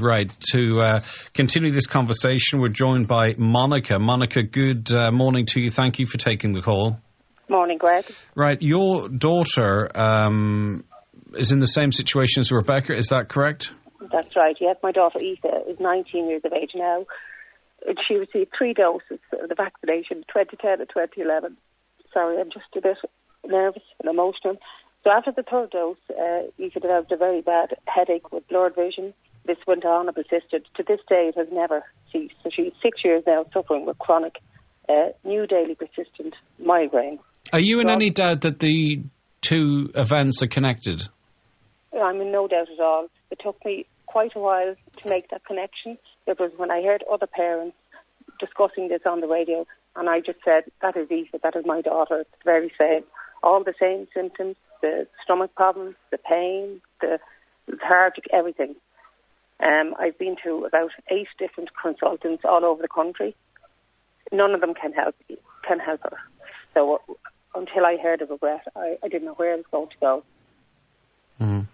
Right. To continue this conversation, we're joined by Monica. Monica, good morning to you. Thank you for taking the call. Morning, Greg. Right, your daughter is in the same situation as Rebecca, is that correct? That's right, yes. My daughter, Aoife, is 19 years of age now. She received 3 doses of the vaccination, 2010 and 2011. Sorry, I'm just a bit nervous and emotional. So after the 3rd dose, Aoife developed a very bad headache with blurred vision. This went on and persisted. To this day, it has never ceased. So she's 6 years now suffering with chronic, new daily persistent migraine. Are you in any doubt that the 2 events are connected? I'm in no doubt at all. It took me quite a while to make that connection. It was when I heard other parents discussing this on the radio, and I just said, that is Aoife, that is my daughter. It's the very same. All the same symptoms, the stomach problems, the pain, the lethargic, everything. I've been to about 8 different consultants all over the country. None of them can help her. So until I heard of regret, I didn't know where I was going to go. Mm.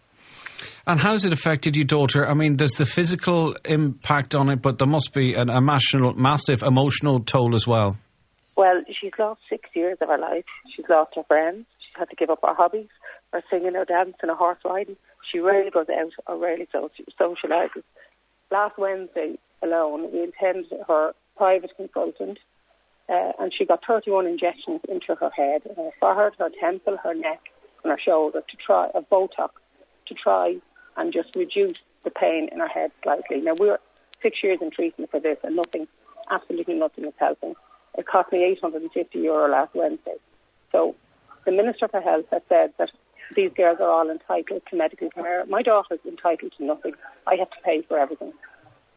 And how's it affected your daughter? I mean, there's the physical impact on it, but there must be a massive emotional toll as well. Well, she's lost 6 years of her life. She's lost her friends. She's had to give up her hobbies, her singing, her dancing, her horse riding. She rarely goes out or rarely socialises. Last Wednesday alone, we attended her private consultant, and she got 31 injections into her head, her forehead, her temple, her neck, and her shoulder of Botox to try and just reduce the pain in her head slightly. Now, we're 6 years in treatment for this, and absolutely nothing is helping. It cost me €850 last Wednesday. So the Minister for Health has said that these girls are all entitled to medical care. My daughter's entitled to nothing. I have to pay for everything.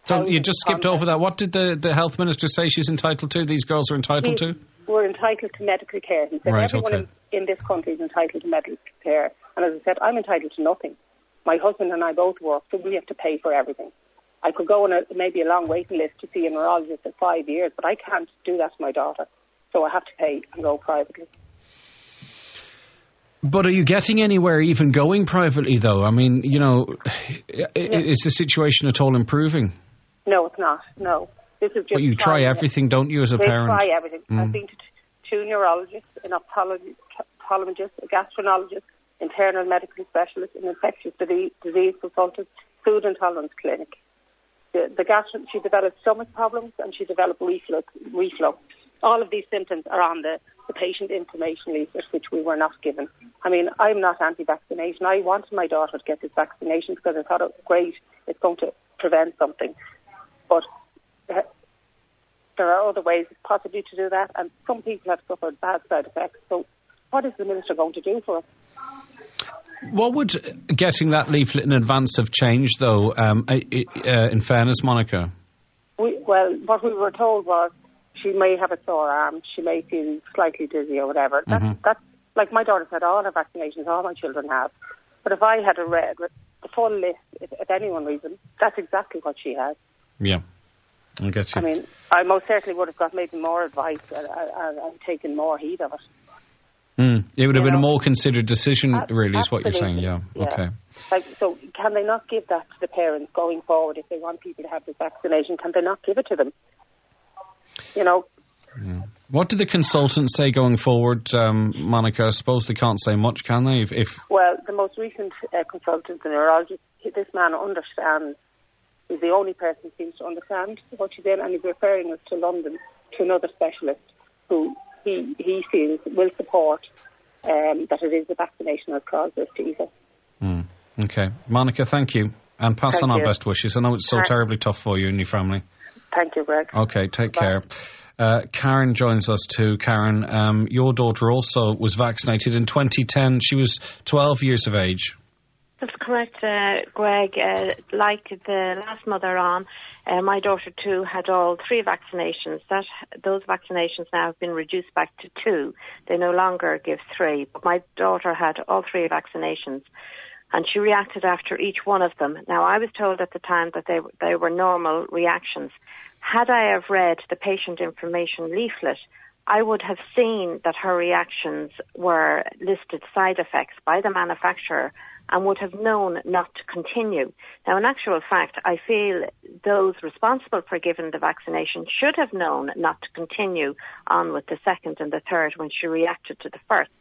So you just skipped over that. What did the Health Minister say she's entitled to, these girls are entitled to? We're entitled to medical care. He said everyone in this country is entitled to medical care. And as I said, I'm entitled to nothing. My husband and I both work, so we have to pay for everything. I could go on maybe a long waiting list to see a neurologist for 5 years, but I can't do that to my daughter. So I have to pay and go privately. But are you getting anywhere even going privately, though? I mean, is the situation at all improving? No, it's not. No. This is just. But you try everything, don't you, as a parent? I try everything. I've been to 2 neurologists, an ophthalmologist, a gastroenterologist, internal medical specialist, an infectious disease consultant, food intolerance clinic. She developed stomach problems and she developed reflux. All of these symptoms are on the patient information leaflet, which we were not given. I mean, I'm not anti-vaccination. I wanted my daughter to get this vaccination because I thought it was great. It's going to prevent something. But there are other ways possibly to do that, and some people have suffered bad side effects. So what is the Minister going to do for us? What would getting that leaflet in advance have changed, though, in fairness, Monica? What we were told was she may have a sore arm, she may feel slightly dizzy or whatever. That's like my daughter said, all her vaccinations, all my children have. But if I had read the full list, if anyone reads them, that's exactly what she has. Yeah, I get you. I mean, I most certainly would have got maybe more advice and taken more heed of it. It would have been a more considered decision, really, is what you're saying. Yeah. Okay. So can they not give that to the parents going forward if they want people to have this vaccination? Can they not give it to them? Yeah. What do the consultants say going forward, Monica? I suppose they can't say much, can they? Well, the most recent consultant, the neurologist, this man understands. He's the only person who seems to understand what she's in, and he's referring us to London to another specialist who he feels will support that it is the vaccination that caused this to Aoife. Okay. Monica, thank you. And pass on our best wishes. I know it's so terribly tough for you and your family. Thank you, Greg. Okay, take care. Karen joins us too. Karen, your daughter also was vaccinated in 2010. She was 12 years of age. That's correct, Greg. Like the last mother on, my daughter too had all 3 vaccinations. Those vaccinations now have been reduced back to 2. They no longer give 3. But my daughter had all 3 vaccinations, and she reacted after each one of them. Now, I was told at the time that they were normal reactions. Had I have read the patient information leaflet, I would have seen that her reactions were listed side effects by the manufacturer and would have known not to continue. Now, in actual fact, I feel those responsible for giving the vaccination should have known not to continue on with the second and the third when she reacted to the first.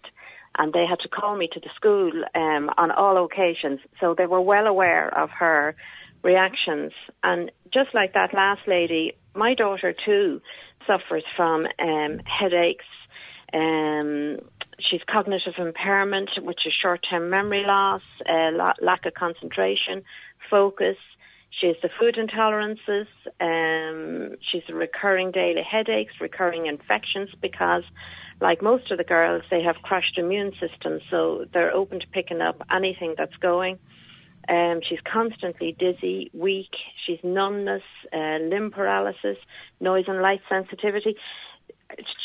And they had to call me to the school on all occasions. So they were well aware of her reactions. And just like that last lady, my daughter too suffers from headaches. She's cognitive impairment, which is short-term memory loss, lack of concentration, focus. She has the food intolerances. She's recurring daily headaches, recurring infections because, like most of the girls, they have crashed immune systems, so they're open to picking up anything that's going. She's constantly dizzy, weak. She's numbness, limb paralysis, noise and light sensitivity.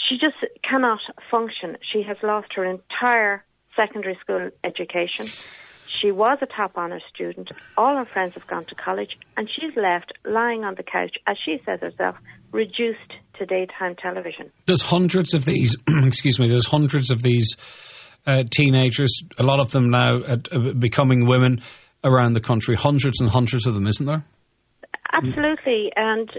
She just cannot function. She has lost her entire secondary school education. She was a top honours student. All her friends have gone to college, and she's left lying on the couch, as she says herself, reduced to daytime television. There's hundreds of these, there's hundreds of these teenagers, a lot of them now becoming women around the country, hundreds and hundreds of them, isn't there? Absolutely, and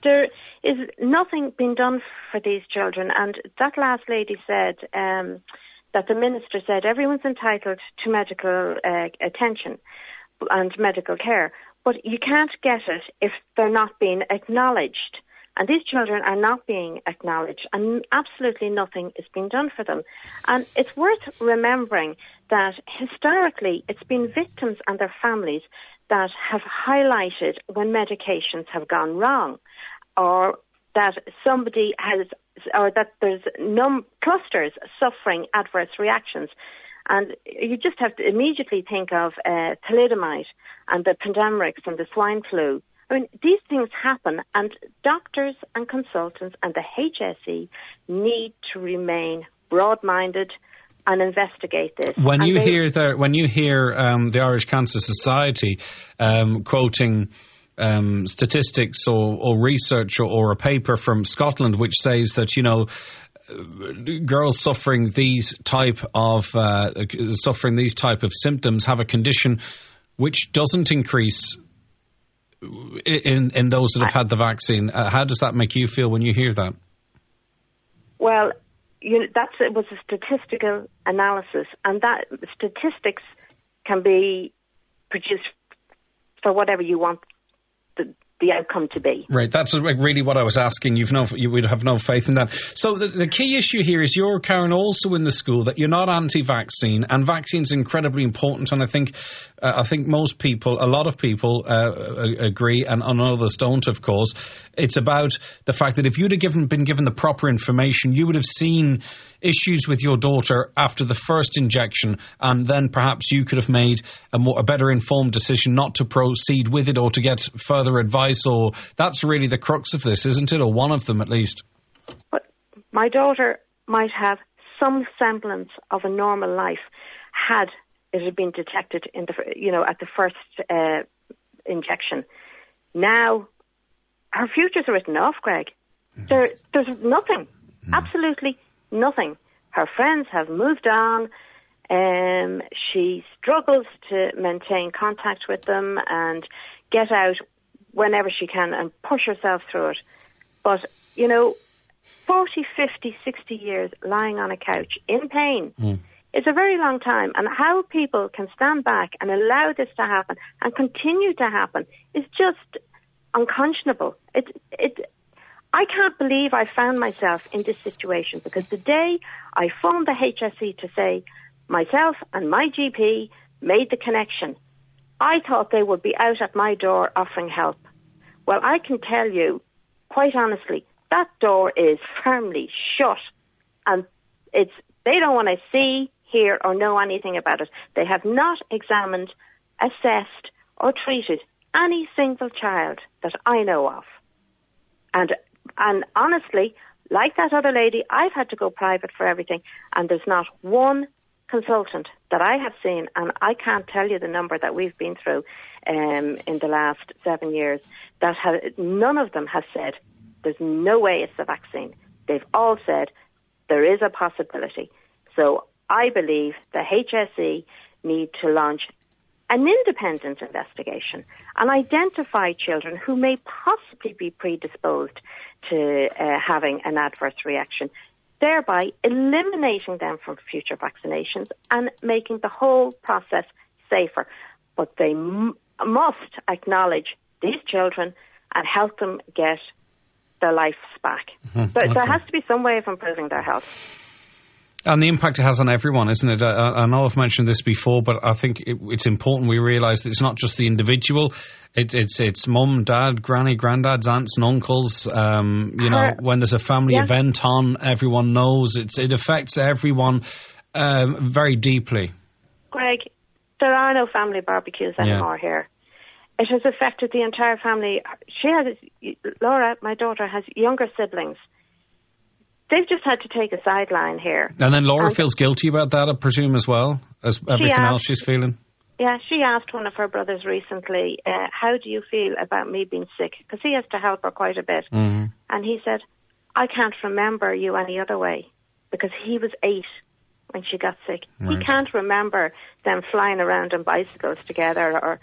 there is nothing being done for these children. And that last lady said that the minister said everyone's entitled to medical attention and medical care, but you can't get it if they're not being acknowledged. And these children are not being acknowledged, and absolutely nothing is being done for them. And it's worth remembering that historically it's been victims and their families that have highlighted when medications have gone wrong, or that somebody has, or that there's clusters suffering adverse reactions. And you just have to immediately think of thalidomide and the pandemics and the swine flu. I mean, these things happen, and doctors and consultants and the HSE need to remain broad-minded and investigate this. When you hear the Irish Cancer Society quoting statistics or research or a paper from Scotland which says that, girls suffering these type of symptoms have a condition which doesn't increase in those that have had the vaccine. How does that make you feel when you hear that? Well, it was a statistical analysis, and that statistics can be produced for whatever you want the outcome to be. Right, that's really what I was asking. You would have no faith in that. So the key issue here is you're, Karen, also in the school that you're not anti-vaccine, and vaccine's incredibly important, and I think most people, a lot of people agree, and others don't, of course. It's about the fact that if you'd have been given the proper information, you would have seen issues with your daughter after the first injection, and then perhaps you could have made a better informed decision not to proceed with it or to get further advice. Or that's really the crux of this, isn't it? Or one of them, at least. But my daughter might have some semblance of a normal life had it had been detected at the first injection. Now, her future's written off, Greg. There's nothing, absolutely nothing. Her friends have moved on. She struggles to maintain contact with them and get out whenever she can and push herself through it. But, 40, 50, 60 years lying on a couch in pain is a very long time. And how people can stand back and allow this to happen and continue to happen is just unconscionable. I can't believe I found myself in this situation, because the day I phoned the HSE to say myself and my GP made the connection, I thought they would be out at my door offering help. Well, I can tell you, quite honestly, that door is firmly shut, and they don't want to see, hear, or know anything about it. They have not examined, assessed, or treated any single child that I know of. And honestly, like that other lady, I've had to go private for everything, and there's not one consultant that I have seen, and I can't tell you the number that we've been through in the last 7 years, none of them have said there's no way it's the vaccine. they've all said there is a possibility. So I believe the HSE need to launch an independent investigation and identify children who may possibly be predisposed to having an adverse reaction, thereby eliminating them from future vaccinations and making the whole process safer. But they must acknowledge these children and help them get their lives back. There has to be some way of improving their health. And the impact it has on everyone, isn't it? I know I've mentioned this before, but I think it's important we realise that it's not just the individual. It's mum, dad, granny, granddads, aunts and uncles. When there's a family event on, everyone knows. It affects everyone very deeply. Greg, there are no family barbecues anymore here. It has affected the entire family. Laura, my daughter, has younger siblings. They've just had to take a sideline here. And then Laura feels guilty about that, I presume, as well, as everything else she's feeling? Yeah, she asked one of her brothers recently, how do you feel about me being sick? Because he has to help her quite a bit. Mm-hmm. And he said, I can't remember you any other way, because he was 8 when she got sick. Right. He can't remember them flying around on bicycles together or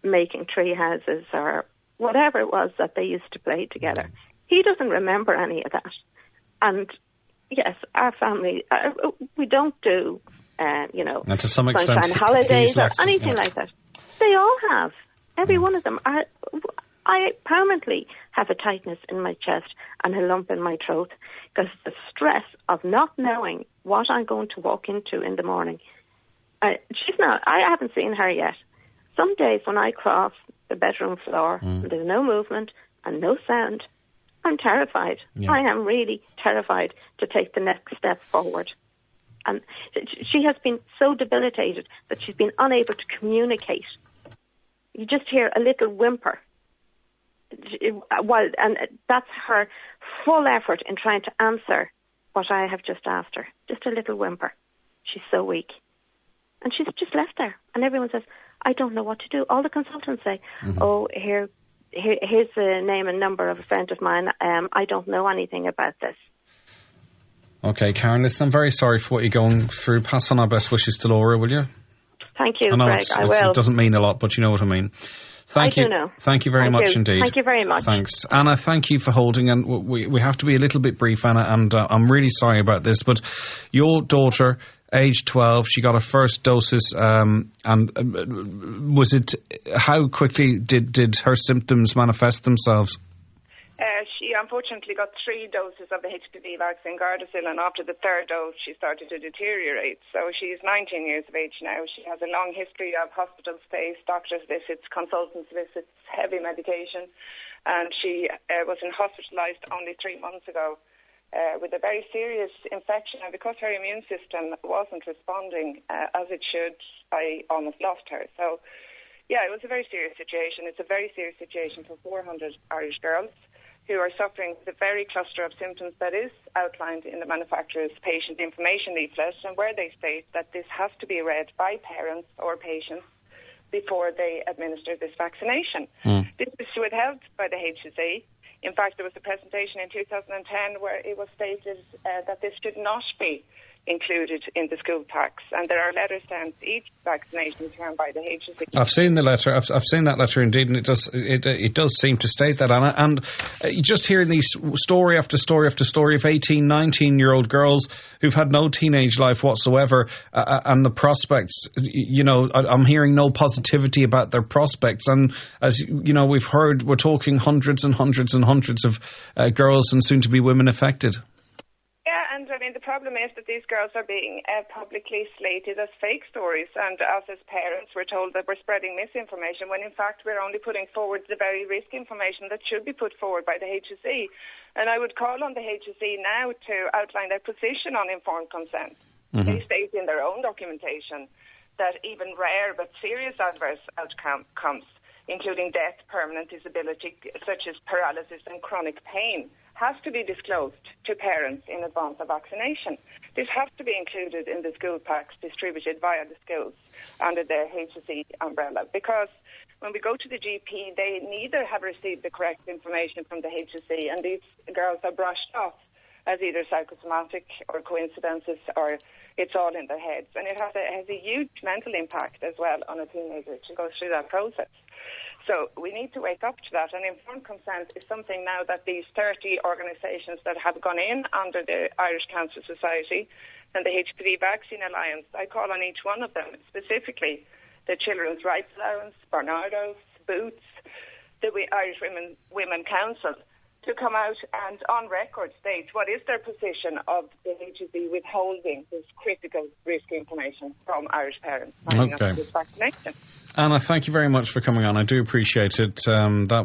making tree houses or whatever it was that they used to play together. He doesn't remember any of that. And yes, our family, we don't do, and to some extent, sunshine holidays or anything like that. They all have. Every one of them. I permanently have a tightness in my chest and a lump in my throat because the stress of not knowing what I'm going to walk into in the morning. I haven't seen her yet. Some days when I cross the bedroom floor, and there's no movement and no sound, I'm terrified. Yeah. I am really terrified to take the next step forward. And she has been so debilitated that she's been unable to communicate. You just hear a little whimper. And that's her full effort in trying to answer what I have just asked her. Just a little whimper. She's so weak. And she's just left there. And everyone says, I don't know what to do. All the consultants say, here's the name and number of a friend of mine. I don't know anything about this. Okay, Karen, listen, I'm very sorry for what you're going through. Pass on our best wishes to Laura, will you? Thank you, Greg. I will. It doesn't mean a lot, but you know what I mean. Thank you. I do know. Thank you very much indeed. Thank you very much. Thanks. Anna, thank you for holding. And we have to be a little bit brief, Anna, and I'm really sorry about this, but your daughter, age 12, she got her first doses, and was it, how quickly did her symptoms manifest themselves? She unfortunately got 3 doses of the HPV vaccine, Gardasil, and after the 3rd dose she started to deteriorate. So she's 19 years of age now. She has a long history of hospital stays, doctor's visits, consultants' visits, heavy medication, and she was hospitalised only 3 months ago with a very serious infection. And because her immune system wasn't responding as it should, I almost lost her. So, yeah, it was a very serious situation. It's a very serious situation for 400 Irish girls who are suffering the very cluster of symptoms that is outlined in the manufacturer's patient information leaflet, and where they state that this has to be read by parents or patients before they administer this vaccination. This is withheld by the HSE. In fact, there was a presentation in 2010 where it was stated that this should not be included in the school packs, and there are letters sent each vaccination term by the HSE. I've seen the letter. I've seen that letter indeed, and it does seem to state that, Anna. And just hearing these story after story after story of 18, 19-year-old girls who've had no teenage life whatsoever, and the prospects, I'm hearing no positivity about their prospects. And as you know, we've heard, we're talking hundreds and hundreds and hundreds of girls and soon to be women affected. And I mean, the problem is that these girls are being publicly slated as fake stories, and us as parents, we're told that we're spreading misinformation when in fact we're only putting forward the very risk information that should be put forward by the HSE. And I would call on the HSE now to outline their position on informed consent. They state in their own documentation that even rare but serious adverse outcomes, including death, permanent disability, such as paralysis and chronic pain, has to be disclosed to parents in advance of vaccination. This has to be included in the school packs distributed via the schools under the HSE umbrella, because when we go to the GP, they neither have received the correct information from the HSE, and these girls are brushed off as either psychosomatic or coincidences, or it's all in their heads. And it has a huge mental impact as well on a teenager to go through that process. So we need to wake up to that. And informed consent is something now that these 30 organisations that have gone in under the Irish Cancer Society and the HPV Vaccine Alliance, I call on each one of them, specifically the Children's Rights Alliance, Barnardo's, Boots, the Irish Women Council, to come out and on record state what is their position of the HPV withholding this critical risk information from Irish parents. Okay. This vaccination. Anna, thank you very much for coming on. I do appreciate it. That